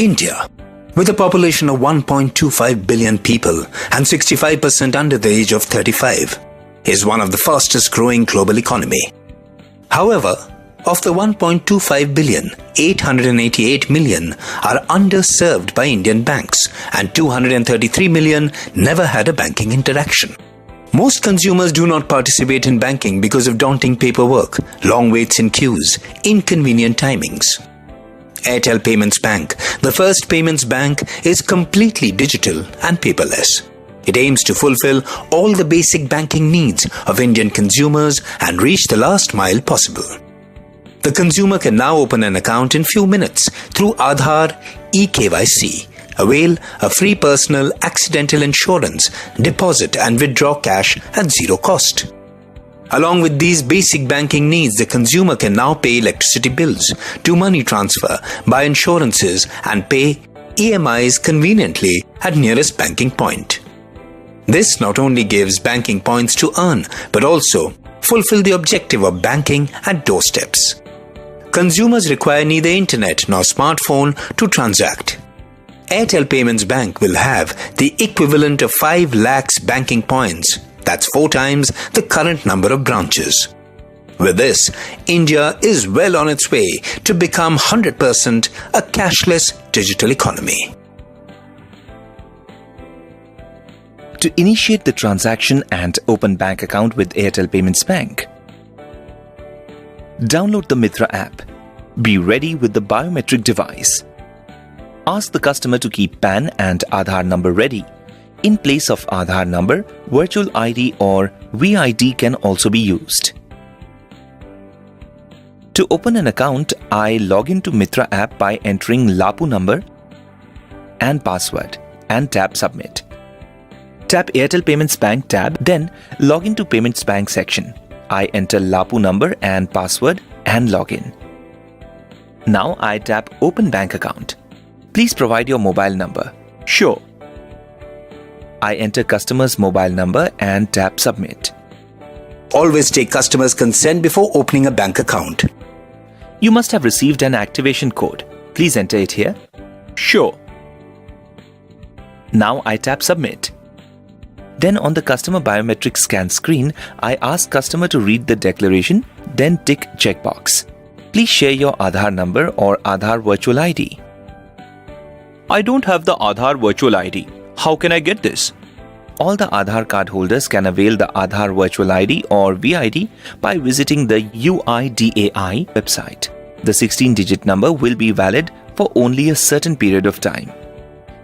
India, with a population of 1.25 billion people and 65% under the age of 35, is one of the fastest growing global economy. However, of the 1.25 billion, 888 million are underserved by Indian banks and 233 million never had a banking interaction. Most consumers do not participate in banking because of daunting paperwork, long waits in queues, inconvenient timings. Airtel Payments Bank, the first payments bank, is completely digital and paperless. It aims to fulfill all the basic banking needs of Indian consumers and reach the last mile possible. The consumer can now open an account in few minutes through Aadhaar eKYC, avail a free personal accidental insurance, deposit and withdraw cash at zero cost. Along with these basic banking needs, the consumer can now pay electricity bills, do money transfer, buy insurances and pay EMIs conveniently at nearest banking point. This not only gives banking points to earn, but also fulfill the objective of banking at doorsteps. Consumers require neither internet nor smartphone to transact. Airtel Payments Bank will have the equivalent of 5 lakhs banking points. That's 4 times the current number of branches. With this, India is well on its way to become 100% a cashless digital economy. To initiate the transaction and open bank account with Airtel Payments Bank, download the Mitra app. Be ready with the biometric device. Ask the customer to keep PAN and Aadhaar number ready. In place of Aadhaar number, virtual ID or VID can also be used. To open an account, I log into Mitra app by entering LAPU number and password and tap Submit. Tap Airtel Payments Bank tab, then log into Payments Bank section. I enter LAPU number and password and log in. Now I tap Open Bank Account. Please provide your mobile number. Sure. I enter customer's mobile number and tap Submit. Always take customer's consent before opening a bank account. You must have received an activation code. Please enter it here. Sure. Now I tap Submit. Then on the customer biometric scan screen, I ask customer to read the declaration, then tick checkbox. Please share your Aadhaar number or Aadhaar virtual ID. I don't have the Aadhaar virtual ID. How can I get this? All the Aadhaar card holders can avail the Aadhaar virtual ID or VID by visiting the UIDAI website. The 16-digit number will be valid for only a certain period of time.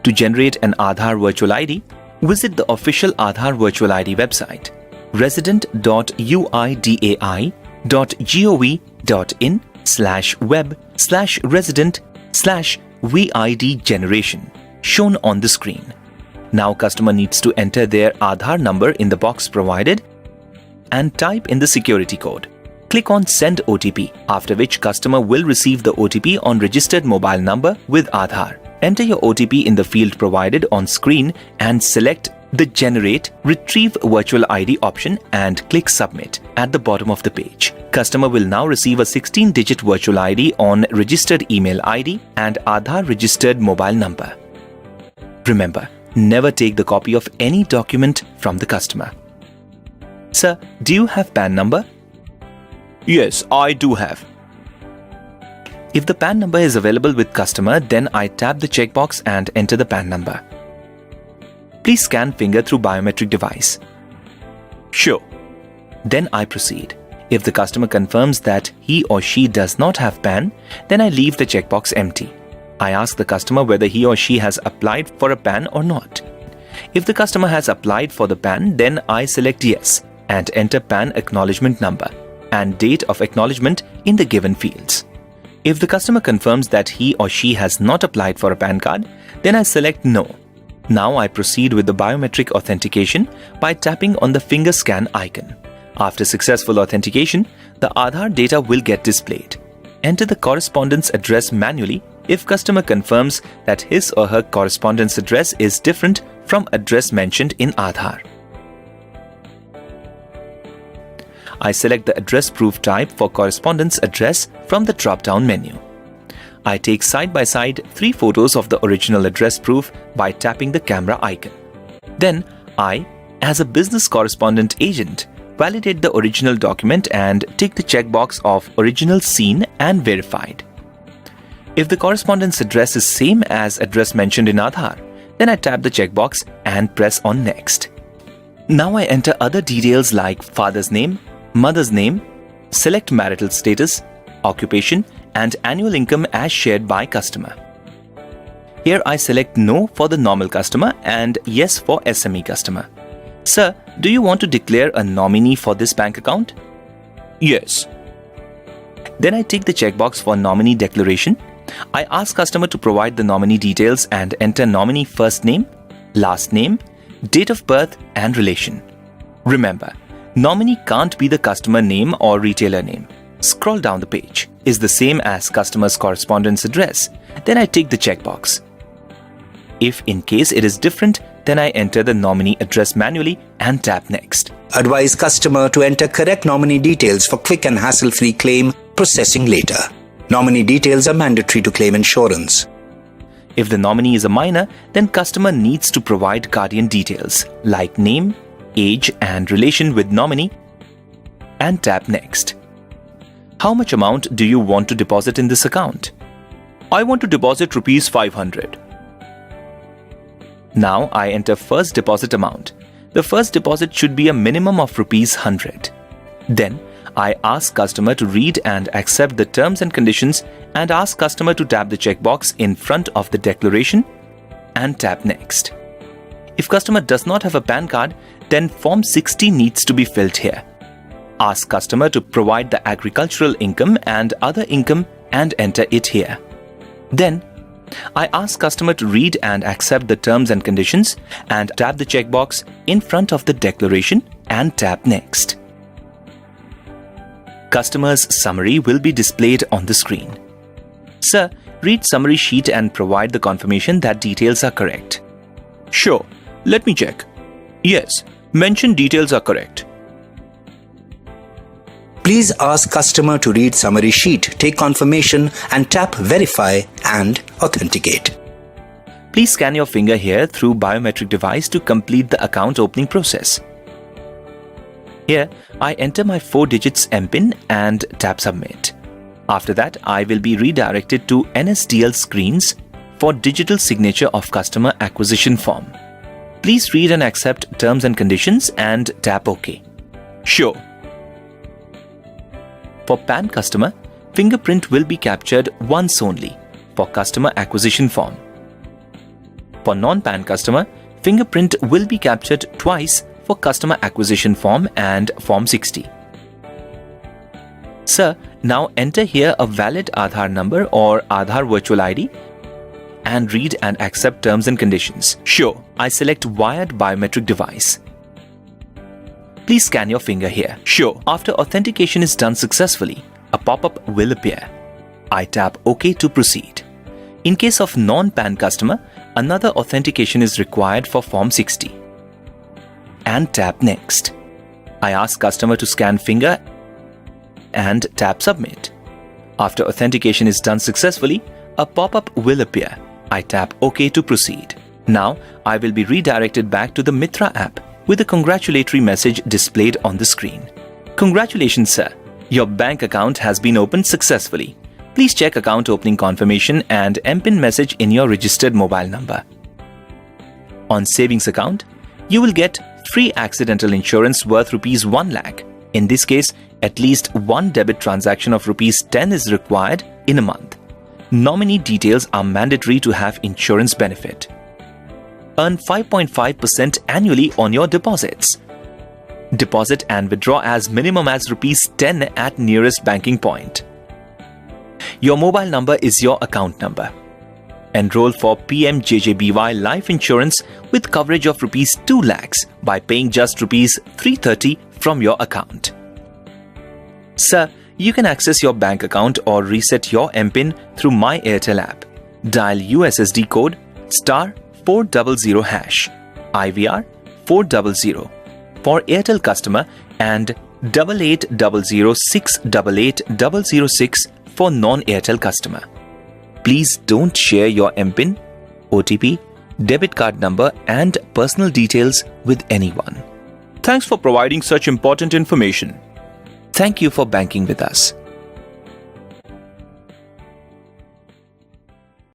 To generate an Aadhaar virtual ID, visit the official Aadhaar virtual ID website, resident.uidai.gov.in/web/resident/VID generation shown on the screen. Now customer needs to enter their Aadhaar number in the box provided and type in the security code. Click on Send OTP, after which customer will receive the OTP on registered mobile number with Aadhaar. Enter your OTP in the field provided on screen and select the Generate Retrieve Virtual ID option and click Submit at the bottom of the page. Customer will now receive a 16-digit virtual ID on registered email ID and Aadhaar registered mobile number. Remember, never take the copy of any document from the customer. Sir, do you have PAN number? Yes, I do have. If the PAN number is available with customer, then I tap the checkbox and enter the PAN number. Please scan finger through biometric device. Sure. Then I proceed. If the customer confirms that he or she does not have PAN, then I leave the checkbox empty. I ask the customer whether he or she has applied for a PAN or not. If the customer has applied for the PAN, then I select yes and enter PAN acknowledgement number and date of acknowledgement in the given fields. If the customer confirms that he or she has not applied for a PAN card, then I select no. Now I proceed with the biometric authentication by tapping on the finger scan icon. After successful authentication, the Aadhaar data will get displayed. Enter the correspondence address manually if customer confirms that his or her correspondence address is different from address mentioned in Aadhaar. I select the address proof type for correspondence address from the drop-down menu. I take side by side 3 photos of the original address proof by tapping the camera icon. Then I, as a business correspondent agent, validate the original document and tick the checkbox of original seen and verified. If the correspondent's address is same as address mentioned in Aadhaar, then I tap the checkbox and press on next. Now I enter other details like father's name, mother's name, select marital status, occupation, and annual income as shared by customer. Here I select no for the normal customer and yes for SME customer. Sir, do you want to declare a nominee for this bank account? Yes. Then I tick the checkbox for nominee declaration. I ask customer to provide the nominee details and enter nominee first name, last name, date of birth and relation. Remember, nominee can't be the customer name or retailer name. Scroll down the page. Is the same as customer's correspondence address? Then I tick the checkbox. If in case it is different, then I enter the nominee address manually and tap next. Advise customer to enter correct nominee details for quick and hassle-free claim processing later. Nominee details are mandatory to claim insurance. If the nominee is a minor, then customer needs to provide guardian details like name, age and relation with nominee and tap next. How much amount do you want to deposit in this account? I want to deposit rupees 500. Now I enter first deposit amount. The first deposit should be a minimum of rupees 100. Then I ask customer to read and accept the terms and conditions and ask customer to tap the checkbox in front of the declaration and tap next. If customer does not have a PAN card, then Form 60 needs to be filled here. Ask customer to provide the agricultural income and other income and enter it here. Then I ask customer to read and accept the terms and conditions and tap the checkbox in front of the declaration and tap next. Customer's summary will be displayed on the screen. Sir, read summary sheet and provide the confirmation that details are correct. Sure, let me check. Yes, mentioned details are correct. Please ask customer to read summary sheet, take confirmation and tap verify and authenticate. Please scan your finger here through biometric device to complete the account opening process. Here, I enter my 4 digits MPIN and tap submit. After that, I will be redirected to NSDL screens for digital signature of customer acquisition form. Please read and accept terms and conditions and tap OK. Sure. For PAN customer, fingerprint will be captured once only for customer acquisition form. For non-PAN customer, fingerprint will be captured twice for customer acquisition form and Form 60. Sir, now enter here a valid Aadhaar number or Aadhaar virtual ID and read and accept terms and conditions. Sure, I select wired biometric device. Please scan your finger here. Sure. After authentication is done successfully, a pop-up will appear. I tap OK to proceed. In case of non-PAN customer, another authentication is required for Form 60. And tap Next. I ask customer to scan finger and tap Submit. After authentication is done successfully, a pop-up will appear. I tap OK to proceed. Now, I will be redirected back to the Mitra app with a congratulatory message displayed on the screen. Congratulations, sir. Your bank account has been opened successfully. Please check account opening confirmation and MPIN message in your registered mobile number. On savings account, you will get free accidental insurance worth rupees 1 lakh. In this case, at least one debit transaction of rupees 10 is required in a month. Nominee details are mandatory to have insurance benefit. Earn 5.5% annually on your deposits. Deposit and withdraw as minimum as rupees 10 at nearest banking point. Your mobile number is your account number. Enroll for PMJJBY life insurance with coverage of rupees 2 lakhs by paying just rupees 330 from your account. Sir, you can access your bank account or reset your MPIN through My Airtel app. Dial USSD code *400# IVR 400 for Airtel customer and 8800688006 for non-Airtel customer. Please don't share your MPIN, OTP, debit card number, and personal details with anyone. Thanks for providing such important information. Thank you for banking with us.